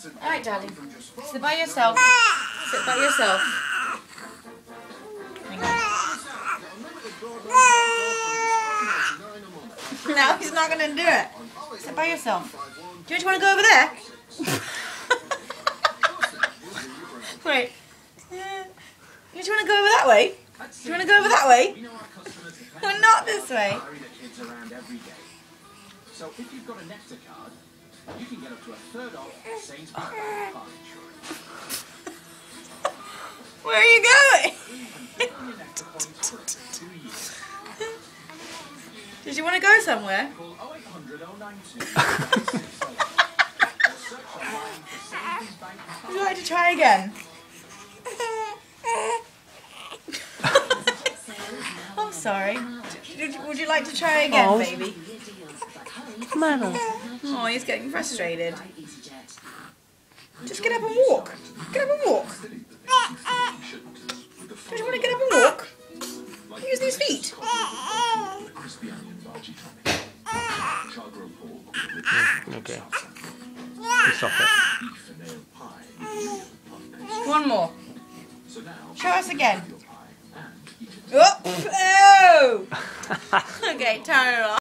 Alright, darling. Sit by yourself. Sit by yourself. Hang on. No, he's not going to do it. Sit by yourself. Do you want to go over there? Wait. You just want to go over that way? Do you want to go over that way? No, not this way. So if you've got a Nectar card, you can get up to a third off Sainsbury's Bank car insurance. Where are you going? Did you want to go somewhere? Call 0800 092 Would you like to try again? I'm sorry. Would you like to try again, baby? Come on. Oh, he's getting frustrated. Just get up and walk. Get up and walk. Don't you want to get up and walk? Use these feet. Okay. Stop it. One more. Show us again. Oh! Okay, turn it off.